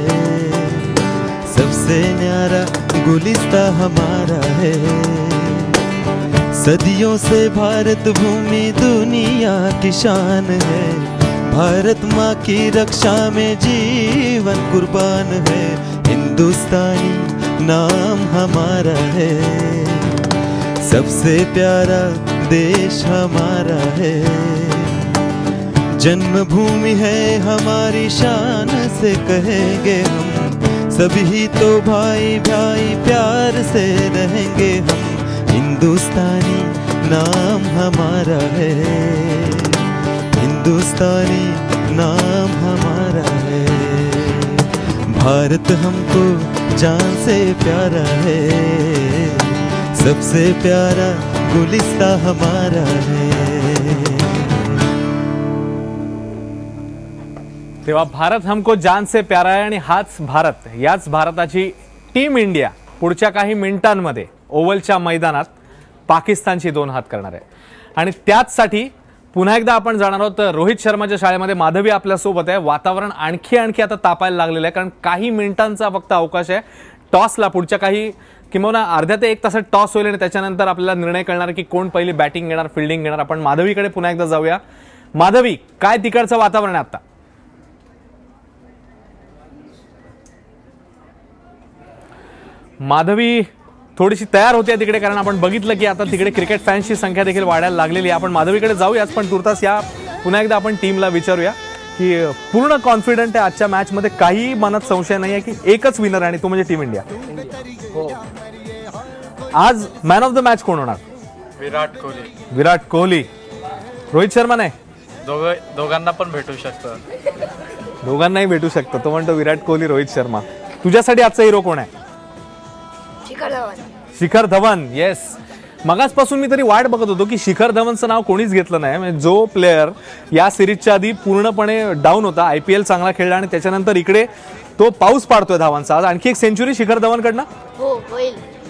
सबसे न्यारा गुलिस्ता हमारा है. सदियों से भारत भूमि दुनिया की शान है, भारत माँ की रक्षा में जीवन कुर्बान है. हिंदुस्तानी नाम हमारा है, सबसे प्यारा देश हमारा है, जन्मभूमि है हमारी शान से कहेंगे हम, सभी तो भाई भाई प्यार से रहेंगे हम, हिंदुस्तानी नाम हमारा है, हिंदुस्तानी नाम हमारा है, भारत हमको जान से प्यारा है, सबसे प्यारा गुलिस्ता हमारा है। तेव्हा भारत हमको जान से प्यारा आहे आणि हाच भारत, याच भारताची टीम इंडिया पुढच्या काही मिनिटांमध्ये ओव्हलच्या मैदानात पाकिस्तानशी 2 हात करणार आहे. आणि त्याचसाठी पुन्हा एकदा आपण जाणार आहोत रोहित शर्माच्या शाळेमध्ये. माधवी आपल्यासोबत आहे. वातावरण आणखी आता तापायला लागलेलं आहे, कारण काही मिनिटांचा फक्त अवकाश आहे टॉसला. पुढच्या काही किंवा अर्ध्या ते 1 तासात टॉस होईल आणि त्याच्यानंतर आपल्याला निर्णय कळणार की कोण पहिली बॅटिंग घेणार, फिल्डिंग घेणार. आपण माधवीकडे पुन्हा एकदा जाऊया. माधवी, काय तिकडचं वातावरण आहे आता? माधवी थोडीशी तयार होते तिकडे, कारण आपण बघितलं की आता तिकडे क्रिकेट फॅन्सची संख्या देखील वाढायला लागलेली आहे. आपण माधवीकडे जाऊयाच, पण तुर्तास या पुन्हा एकदा आपण टीमला विचारूया की पूर्ण कॉन्फिडंट आहे आजच्या मॅचमध्ये, काही मनात संशय नाही आहे की एकच विनर आहे आणि तो म्हणजे टीम इंडिया. आज मॅन ऑफ द मॅच कोण होणार? विराट कोहली. विराट कोहली. रोहित शर्मा नाही? दोघांना पण भेटू शकतं. दोघांनाही भेटू शकतं. तो म्हणतो विराट कोहली, रोहित शर्मा. तुझ्यासाठी आजचा हिरो कोण आहे? शिखर धवन. येस, मगाचपासून मी तरी वाट बघत होतो की शिखर धवनचं नाव कोणीच घेतलं नाही. म्हणजे जो प्लेअर या सिरीजच्या आधी पूर्णपणे डाऊन होता, IPL चांगला खेळला आणि त्याच्यानंतर इकडे तो पाऊस पाडतोय धावांचा. आज आणखी एक सेंचुरी शिखर धवनकडनं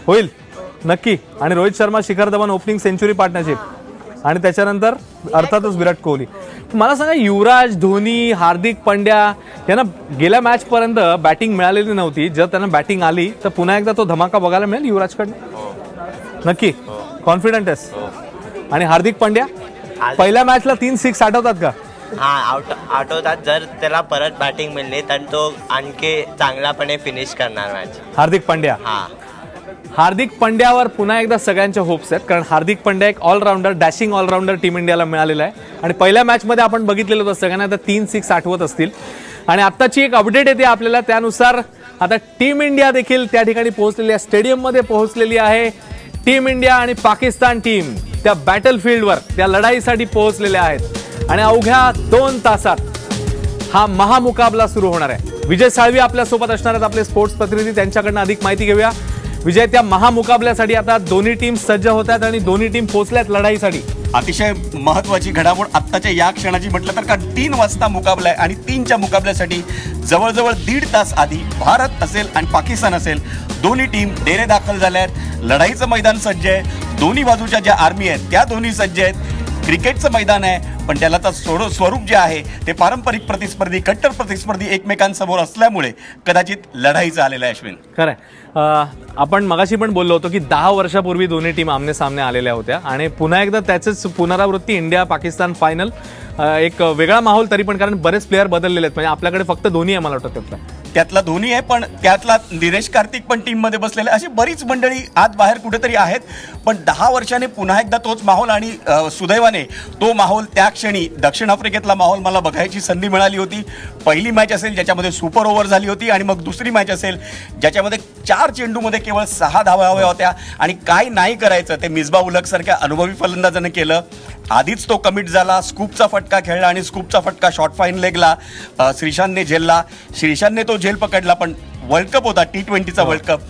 होईल नक्की. आणि Rohit Sharma Shikhar Dhawan opening century partnership आणि त्याच्यानंतर अर्थातच विराट कोहली. मला सांगा, युवराज, धोनी, हार्दिक पांड्या यांना गेल्या मॅच पर्यंत बॅटिंग मिळालेली नव्हती. जर त्यांना बॅटिंग आली तर पुन्हा एकदा तो धमाका बघायला मिळेल युवराजकडनं? नक्की कॉन्फिडंट आहेस? आणि हार्दिक पांड्या पहिल्या मॅचला 3 6 आठवतात का? आठवतात. जर त्याला परत बॅटिंग मिळली तर तो आणखी चांगल्यापणे फिनिश करणार मॅच. हार्दिक पांड्या. हार्दिक पांड्यावर पुन्हा एकदा सगळ्यांच्या होप्स आहेत, कारण हार्दिक पांड्या एक ऑलराऊंडर, डॅशिंग ऑलराऊंडर टीम इंडियाला मिळालेला आहे. आणि पहिल्या मॅचमध्ये आपण बघितलेलं होतं, सगळ्यांना आता 3 6 आठवत असतील. आणि आत्ताची एक अपडेट येते आपल्याला, त्यानुसार आता टीम इंडिया देखील त्या ठिकाणी पोहोचलेली आहे, स्टेडियममध्ये पोहोचलेली आहे. टीम इंडिया आणि पाकिस्तान टीम त्या बॅटलफील्डवर, त्या लढाईसाठी पोहोचलेल्या आहेत. आणि अवघ्या 2 तासात हा महामुकाबला सुरू होणार आहे. विजय साळवी आपल्यासोबत असणार आहेत, आपले स्पोर्ट्स प्रतिनिधी. त्यांच्याकडनं अधिक माहिती घेऊया. विजय, त्या महामुकाबल्यासाठी आता दोन्ही टीम सज्ज होत आहेत आणि दोन्ही टीम पोहोचल्यात लढाईसाठी. अतिशय महत्वाची घडामोड आत्ताच्या या क्षणाची म्हटलं तर, का 3 वाजता मुकाबला आहे आणि 3च्या मुकाबल्यासाठी जवळजवळ 1.5 तास आधी भारत असेल आणि पाकिस्तान असेल, दोन्ही टीम डेरे दाखल झाल्या आहेत. लढाईचं मैदान सज्ज आहे. दोन्ही बाजूच्या ज्या आर्मी आहेत त्या दोन्ही सज्ज आहेत. क्रिकेटचं मैदान आहे, पण त्याला तर स्वरूप जे आहे ते पारंपरिक प्रतिस्पर्धी, कट्टर प्रतिस्पर्धी एकमेकांसमोर असल्यामुळे कदाचित लढाईचं आलेलं आहे. अश्विन, खरंय. आपण मगाशी पण बोललो होतो की 10 वर्षापूर्वी दोन्ही टीम आमने सामने आलेल्या होत्या आणि पुन्हा एकदा त्याचंच पुनरावृत्ती. इंडिया पाकिस्तान फायनल, एक वेगळा माहोल तरी पण, कारण बरेच प्लेअर बदललेले आहेत. म्हणजे आपल्याकडे फक्त धोनी आहे मला वाटतं, त्यातला धोनी आहे, पण त्यातला निलेश कार्तिक पण टीममध्ये बसलेले, अशी बरीच मंडळी आत बाहेर कुठेतरी आहेत. पण 10 वर्षाने पुन्हा एकदा तोच माहोल, आणि सुदैवाने तो माहोल त्या क्षणी दक्षिण आफ्रिकेतला माहोल मला बघायची संधी मिळाली होती. पहिली मॅच असेल ज्याच्यामध्ये सुपर ओव्हर झाली होती, आणि मग दुसरी मॅच असेल ज्याच्यामध्ये 4 चेंडूमध्ये केवळ 6 धावा हव्या होत्या आणि काय नाही करायचं ते मिसबा उलग सारख्या अनुभवी फलंदाजाने केलं. आधीच तो कमिट झाला, स्कूपचा फटका खेळला आणि स्कूपचा फटका शॉर्ट फाईन लेगला श्रीशांतने झेलला. श्रीशांतने तो झेल पकडला, पण वर्ल्ड कप होता, T20चा वर्ल्ड कप,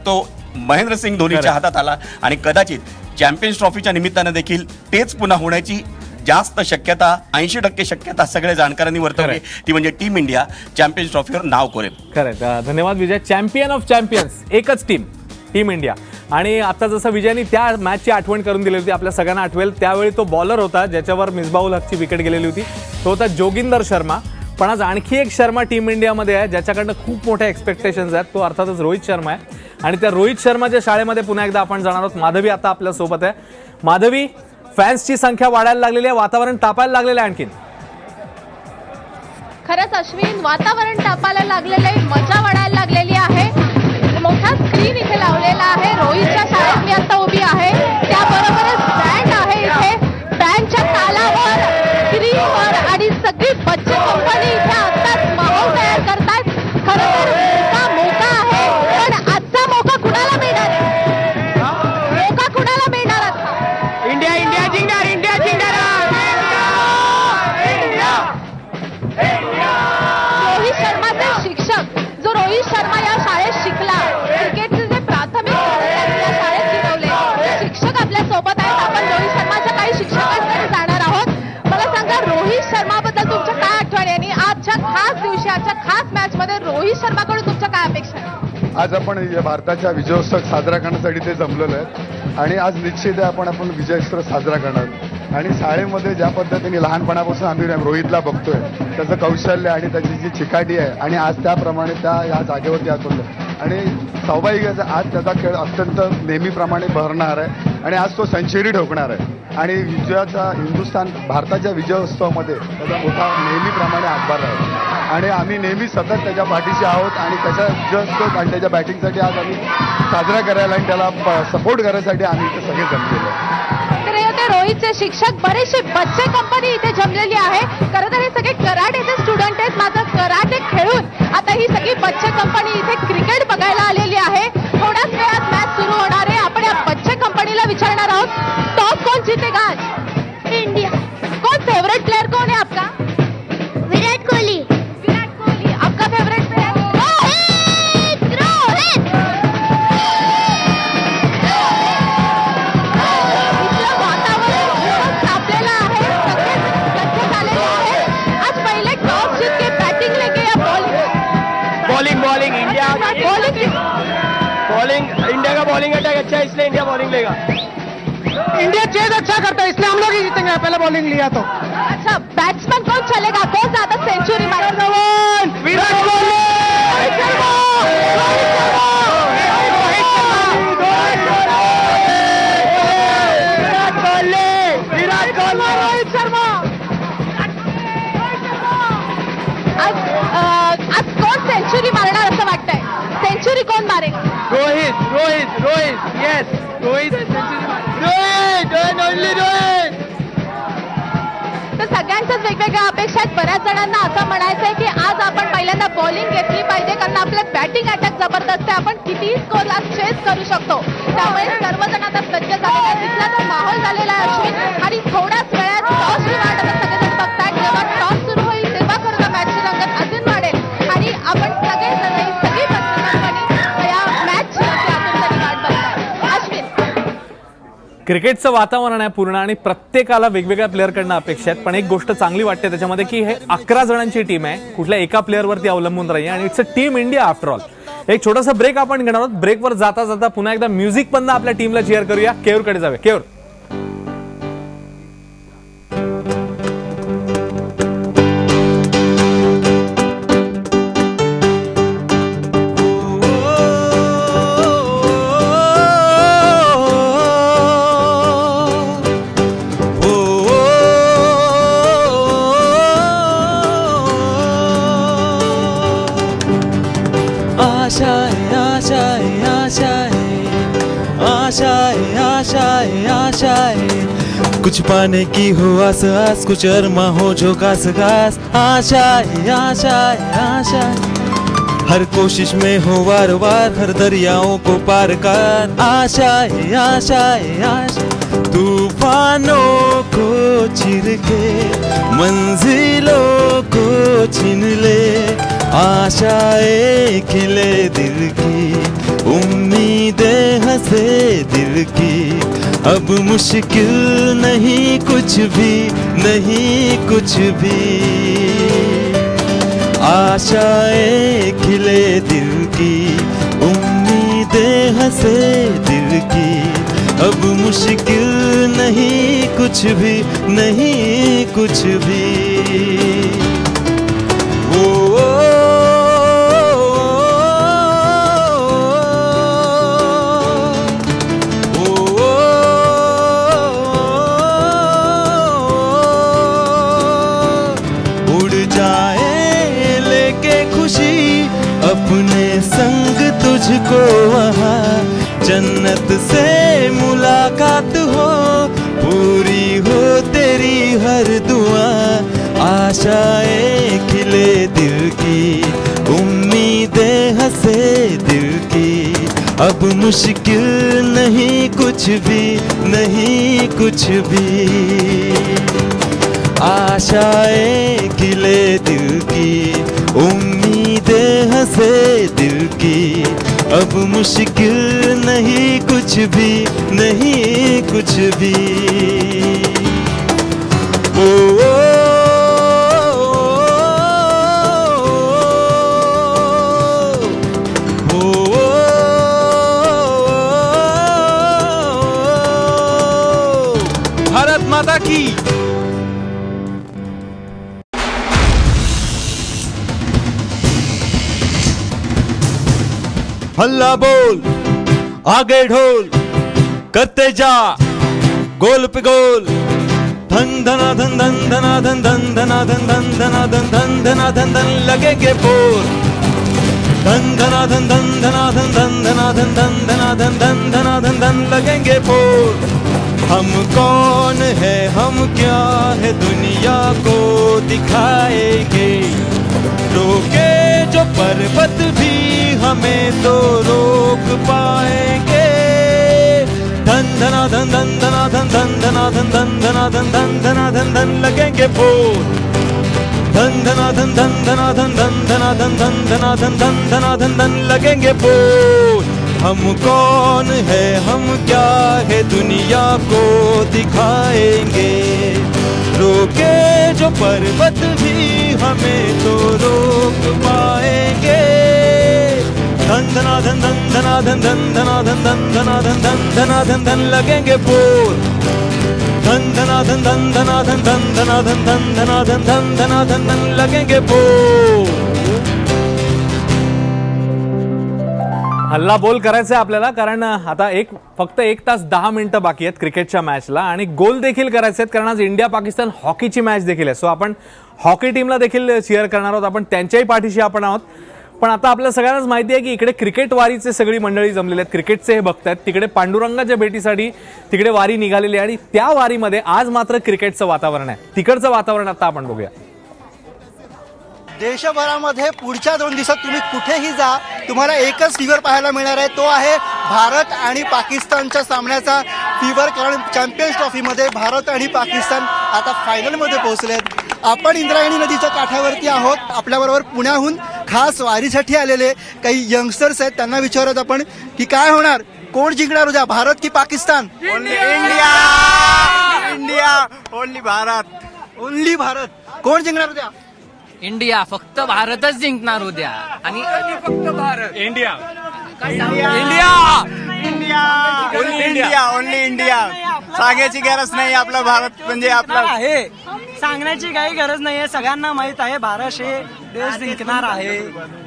तो महेंद्रसिंग धोनीच्या हातात आला. आणि कदाचित चॅम्पियन्स ट्रॉफीच्या निमित्तानं देखील तेच पुन्हा होण्याची जास्त शक्यता, 80% शक्यता सगळ्या जाणकारांनी वर्तवली. ती म्हणजे टीम इंडिया चॅम्पियन्स ट्रॉफीवर नाव कोरेल. खरं. धन्यवाद विजय. चॅम्पियन ऑफ चॅम्पियन्स एकच टीम इंडिया. आणि आता जसं विजयनी त्या मॅचची आठवण करून दिली होती, आपल्या सगळ्यांना आठवेल, त्यावेळी तो बॉलर होता ज्याच्यावर मिसबाउल हकची विकेट गेलेली होती, तो होता जोगिंदर शर्मा. पण आज आणखी एक शर्मा टीम इंडियामध्ये आहे ज्याच्याकडनं खूप मोठ्या एक्सपेक्टेशन्स आहेत, तो अर्थातच रोहित शर्मा आहे. आणि त्या रोहित शर्माच्या शाळेमध्ये पुन्हा एकदा आपण जाणार आहोत. माधवी आता आपल्यासोबत आहे. माधवी, फॅन्सची संख्या वाढायला लागलेली आहे, वातावरण तापायला लागलेलं आहे आणखीन? खरंच अश्विन, वातावरण तापायला लागलेलं आहे, मजा वाढायला लागलेली आहे. मोठा स्क्रीन इथे लावलेला आहे. रोहितच्या शाळेत मी आता उभी आहे, त्याबरोबरच बँड बच्चे कंपनी इथे आत्ताच माहोल तयार करतायत. खरं तर मोका आहे, पण आजचा मोका कुणाला मिळणार आहे? मोका कुणाला मिळणार आता? इंडिया इंडिया जिंकणार, इंडिया जिंकणार. रोहित शर्माचे शिक्षक, जो रोहित शर्मा या शाळेत शिकला, क्रिकेटचे जे प्राथमिक या शाळेत शिकवले, ते शिक्षक आपल्या सोबत आहेत. आपण रोहित शर्माच्या काही शिक्षकांकडे जाणार आहोत. मला सांगा, रोहित शर्माबद्दल तुमच्या काय आठवणी आणि आजच्या खास दिवशी, आजच्या खास मॅच मध्ये रोहित शर्माकडून तुमच्या काय अपेक्षा आहे? आज आपण भारताच्या विजयोत्सव साजरा करण्यासाठी ते जमलेलो आहे आणि आज निश्चित आपण विजयोत्सव साजरा करणार. आणि शाळेमध्ये ज्या पद्धतीने लहानपणापासून आम्ही रोहितला बघतोय, त्याचं कौशल्य आणि त्याची जी चिकाटी आहे आणि आज त्याप्रमाणे या जागेवरती आतवलं आणि स्वाभाविक आज त्याचा खेळ अत्यंत नेहमीप्रमाणे बहरणार आहे आणि आज तो सेंचुरी ठोकणार आहे आणि विजयाचा भारताच्या विजयोत्सवामध्ये त्याचा मोठा नेहमीप्रमाणे हातभार आहे आणि आम्ही नेहमी सतत त्याच्या पाठीशी आहोत आणि त्याच्या विजयोत्सव आणि त्याच्या बॅटिंगसाठी आज आम्ही साजरा करायला आणि त्याला सपोर्ट करण्यासाठी आम्ही इथे सगळे जमलेलो आहे. रोहितचे शिक्षक, बरेचसे बच्चे कंपनी इथे जमलेली आहे. खरं तर हे सगळे कराटेचे स्टुडंट आहेत, मात्र कराटे खेळून आता ही सगळी बच्चे कंपनी इथे क्रिकेट बघायला आलेली आहे. थोड्याच वेळात मॅच सुरू होणार आहे. आपण या बच्चे कंपनीला विचारणार आहोत, टॉप कौन जीतेगा आज? इंडिया. कौन फेवरेट प्लेयर कौन है आपका? विराट कोहली. विराट कोहली. आपका favourite player? Bowling India, bowling India का बॉलिंग अटैक अच्छा है, इसलिए इंडिया बॉलिंग लेगा. इंडिया चेज अच्छा करता है, इसलिए हम लोग ही जीतेंगे. पहले बॉलिंग लिया तो. अच्छा, बैट्समैन कौन चलेगा? कौन ज्यादा सेंचुरी मारेगा? विराट कोहली. रोहित शर्मा. आज कोण सेंचुरी मारणार असं वाटतंय? सेंचुरी कोण मारेगा? Rohit Rohit Rohit yes Rohit Rohit only Rohit. तर सगळ्यांच्याच वेगवेगळ्या अपेक्षा आहेत. बऱ्याच जणांना असं म्हणायचं आहे की आज आपण पहिल्यांदा बॉलिंग घेतली पाहिजे, कारण आपलं बॅटिंग अटॅक जबरदस्त आहे. आपण कितीही स्कोरला चेस करू शकतो. त्यामुळे सर्वजण आता सज्ज झालेले आहेत. तिथला तो माहोल झालेला आहे अश्विन. आणि थोड्याच वेळात टॉस रिवार्ड आता सगळेजण बघतायत. जेव्हा टॉस सुरू होईल तेव्हा खरं तर मॅचची रंगत अजून वाढेल आणि आपण सगळेजण सगळी या मॅचची आतून तरी वाट बघताय. अश्विन, क्रिकेटचं वातावरण आहे पूर्ण आणि प्रत्येकाला वेगवेगळ्या प्लेअरकडनं अपेक्षा आहेत. पण एक गोष्ट चांगली वाटते त्याच्यामध्ये की हे 11 जणांची टीम आहे, कुठल्या एका प्लेअरवरती अवलंबून राहील आणि it's a team India after all. एक छोटासा ब्रेक आपण घेणार आहोत. ब्रेकवर जाता जाता पुन्हा एकदा म्युझिक पण आपल्या टीमला चीअर करूया. केयूरकडे जाऊया. केयूर. कुछ पाने की हो आस आस, कुछ अरमा हो जो घास घास. आशाएं आशाएं आशाएं हर कोशिश में हो वार वार, हर दरियाओं को पार कर. आशाएं आशाएं आशाएं तूफानों को चिर के मंजिलों को छीन ले. आशाएं खिले दिल की, उम्मीदें हंसे दिल की. अब मुश्किल नहीं कुछ भी, नहीं कुछ भी. आशाएं खिले दिल की, उम्मीदें हंसे दिल की. अब मुश्किल नहीं कुछ भी, नहीं कुछ भी. अपने संग तुझको वहाँ जन्नत से मुलाकात हो, पूरी हो तेरी हर दुआ. आशाएं खिले दिल की, उम्मीदें हंसे दिल की, अब मुश्किल नहीं कुछ भी, नहीं कुछ भी। आशाएं खिले दिल की, उम्मीदें हंसे दिल की, अब मुश्किल नहीं कुछ भी, नहीं कुछ भी। ओ भारत माता की। हल्ला बोल, आगे ढोल, करते जा गोल पे गोल, धन धना धन धन धना धन धन धना धन धन धना धन धन धना धन धन लगेंगे बोल, धन धना धन धन धना धन धन धना धन धन धना धन धन धना धन धन लगेंगे बोल। हम कौन है, हम क्या है, दुनिया को दिखाएंगे, रोके जो पर्वत भी हमें तो रोक पाएंगे। धन धना धन धन धना धन धन धना धन धन धना धन धन धना धन धन लगेंगे बोल, धन धना धन धन धना धन धन धना धन धन धना धन धन धना धन धन लगेंगे बोल। हम कौन है, हम क्या है, दुनिया को दिखाएंगे, रोके जो पर्वत भी हमें तो रोक पाएंगे। धन धना धन धन धना धन धन धना धन धन धना धन धन धना धन धन लगेंगे बोल, धन धना धन धन धना धन धन धना धन धन धना धन धन धना धन धन लगेंगे बोल। हल्ला बोल करायचं आहे आपल्याला, कारण आता फक्त 1 तास 10 मिनिटं बाकी आहेत क्रिकेटच्या मॅचला, आणि गोल देखील करायचे आहेत, कारण आज इंडिया पाकिस्तान हॉकीची मॅच देखील आहे. सो आपण हॉकी टीमला देखील चीअर करणार आहोत, आपण त्यांच्याही पाठीशी आपण आहोत. पण आता आपल्या सगळ्यांनाच माहिती आहे की इकडे क्रिकेट वारीचे सगळी मंडळी जमलेले आहेत, क्रिकेटचे हे भक्त आहेत. तिकडे पांडुरंगाच्या भेटीसाठी तिकडे वारी निघालेली आहे, आणि त्या वारीमध्ये आज मात्र क्रिकेटचं वातावरण आहे. तिकडचं वातावरण आता आपण बघूया. देशभरामध्ये पुढच्या 2 दिवसात तुम्ही कुठेही जा, तुम्हाला एकच फीवर पाहायला मिळणार आहे, तो आहे भारत आणि पाकिस्तानच्या सामन्याचा फीवर. कारण चॅम्पियन्स ट्रॉफीमध्ये भारत आणि पाकिस्तान आता फायनलमध्ये पोहोचले आहेत. आपण इंद्रायणी नदीच्या काठावरती आहोत. आपल्याबरोबर पुण्याहून खास वारीसाठी आलेले काही यंगस्टर्स आहेत, त्यांना विचारत आपण की काय होणार, कोण जिंकणार उद्या, भारत की Pakistan? India, India, only Bharat, only Bharat. कोण जिंकणार उद्या? इंडिया, फक्त भारतच जिंकणार उद्या. आणि फक्त Bharat. India, India, India, only India, only India. सांगायची गरज नाही, आपला भारत म्हणजे आपला आहे, सांगण्याची काही गरज नाहीये, सगळ्यांना माहित आहे भारत हे देश जिंकणार आहे.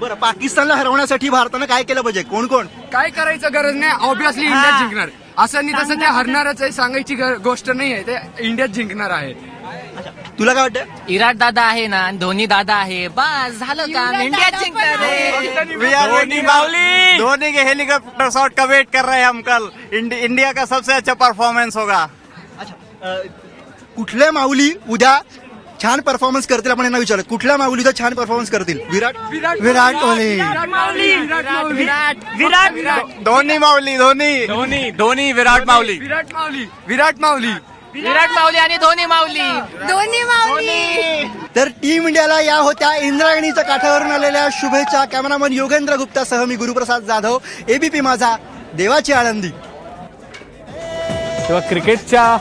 बरं, पाकिस्तानला हरवण्यासाठी भारतानं काय केलं पाहिजे, कोण कोण? काय करायचं गरज नाही, ऑब्विसली इंडिया जिंकणार. असं नाही तसं ते हरणारच आहे, सांगायची गोष्ट नाही आहे, ते इंडियाच जिंकणार आहे. तुला काय वाटतं? विराट दादा आहे ना, धोनी दादा आहे, बस झालं काम, इंडिया जिंकणार आहे. धोनी के हेलीकॉप्टर शॉट का वेट कर रहे हैं हम कल. इंडिया का सबसे अच्छा परफॉर्मेंस होगा. कुठल्या माऊली उद्या छान परफॉर्मन्स करतील, आपण यांना विचारलं कुठल्या माऊली उद्या छान परफॉर्मन्स करतील? विराट, विराट कोहली, विराट, धोनी माऊली, धोनी, धोनी, धोनी, विराट माऊली, विराट माऊली, विराट माऊली, विराट माऊली आणि धोनी माऊली, धोनी माऊली. तर टीम इंडियाला या होत्या इंद्रायणीच्या काठावरून आलेल्या शुभेच्छा. कॅमेरामन योगेंद्र गुप्तासह मी गुरुप्रसाद जाधव, एबीपी माझा, देवाची आळंदी. तेव्हा क्रिकेटच्या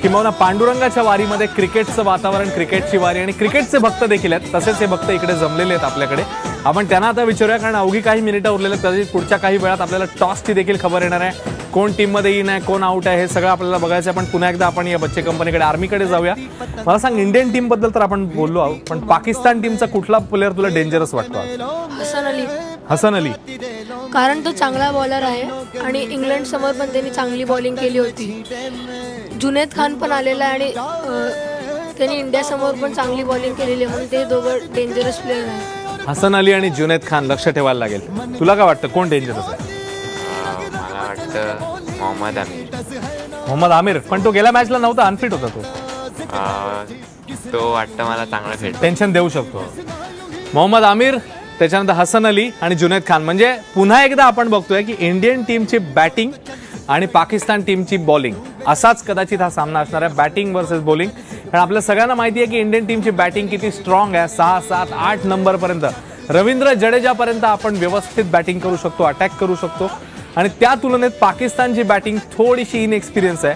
किंवा पांडुरंगाच्या वारीमध्ये क्रिकेटचं वातावरण, क्रिकेटची वारी आणि क्रिकेटचे भक्त देखील आहेत. तसेच हे भक्त इकडे जमलेले आहेत आपल्याकडे. आपण त्यांना आता विचारूया, कारण अवघी काही मिनिटं उरलेले आहेत. तसेच पुढच्या काही वेळात आपल्याला टॉसची देखील खबर येणार आहे, कोण टीममध्ये येईन आहे, कोण आउट आहे, हे सगळं आपल्याला बघायचं आहे. पण पुन्हा एकदा आपण या बच्चे कंपनीकडे, आर्मीकडे जाऊया. मला सांग, इंडियन टीम बद्दल तर आपण बोललो आहोत, पण पाकिस्तान टीमचा कुठला प्लेअर तुला डेंजरस वाटतो? हसन अली. हसन अली, कारण तो चांगला बॉलर आहे आणि इंग्लंड समोर पण त्यांनी चांगली बॉलिंग केली होती. जुनेद खान पण आलेला आहे आणि त्यांनी इंडिया समोर पण चांगली बॉलिंग केलेली आहे, म्हणून ते दोघं डेंजरस प्लेअर आहेत. हसन अली आणि जुनेद खान लक्ष ठेवायला लागेल. तुला काय वाटतं, कोण डेंजरस आहे? मला वाटतं मोहम्मद आमिर. मोहम्मद आमिर, पण तो गेल्या मॅचला नव्हता, अनफिट होता तो. तो वाटतं मला चांगला खेळतो. टेन्शन देऊ शकतो. मोहम्मद आमिर, त्याच्यानंतर हसन अली आणि जुनैद खान. म्हणजे पुन्हा एकदा आपण बघतोय की इंडियन टीमची बॅटिंग आणि पाकिस्तान टीमची बॉलिंग असाच कदाचित हा सामना असणार आहे, बॅटिंग वर्सेस बॉलिंग. कारण आपल्या सगळ्यांना माहिती आहे की इंडियन टीमची बॅटिंग किती स्ट्रॉंग आहे. 6, 7, 8 नंबरपर्यंत रवींद्र जडेजापर्यंत आपण व्यवस्थित बॅटिंग करू शकतो, अटॅक करू शकतो. आणि त्या तुलनेत पाकिस्तानची बॅटिंग थोडीशी इनएक्सपिरियन्स आहे.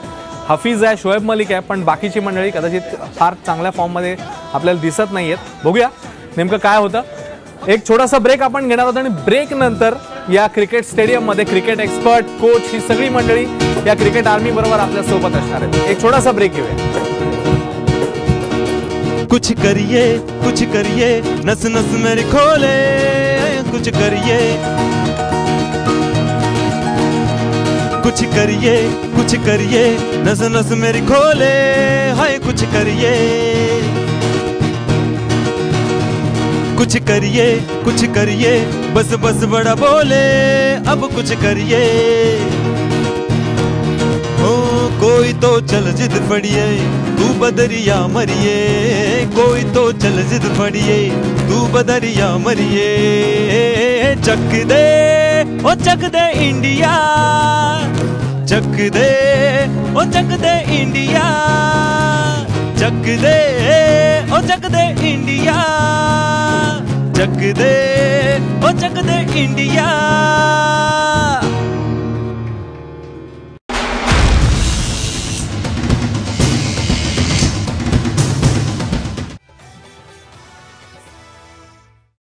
हफीज आहे, शोएब मलिक आहे, पण बाकीची मंडळी कदाचित फार चांगल्या फॉर्ममध्ये आपल्याला दिसत नाहीयेत. बघूया नेमकं काय होतं. एक छोटासा ब्रेक आपण घेणार आहोत आणि ब्रेक नंतर या क्रिकेट स्टेडियममध्ये क्रिकेट एक्सपर्ट, कोच ही सगळी मंडळी या क्रिकेट आर्मी बरोबर आपल्या सोबत असणार आहेत. एक छोटासा ब्रेक घेऊया. कुछ करिए नस नस मेरी खोले, कुछ करिए नस नस मेरी खोले, हाय कुछ करिए बस बस बड़ा बोले, अब कुछ करिए. ओ कोई तो चल जिद फड़िए, तू बदरिया मरिए, कोई तो चल जिद फड़िए, तू बदरिया मरिए. चक दे इंडिया, चक दे इंडिया, चक दे इंडिया, चक दे इंडिया.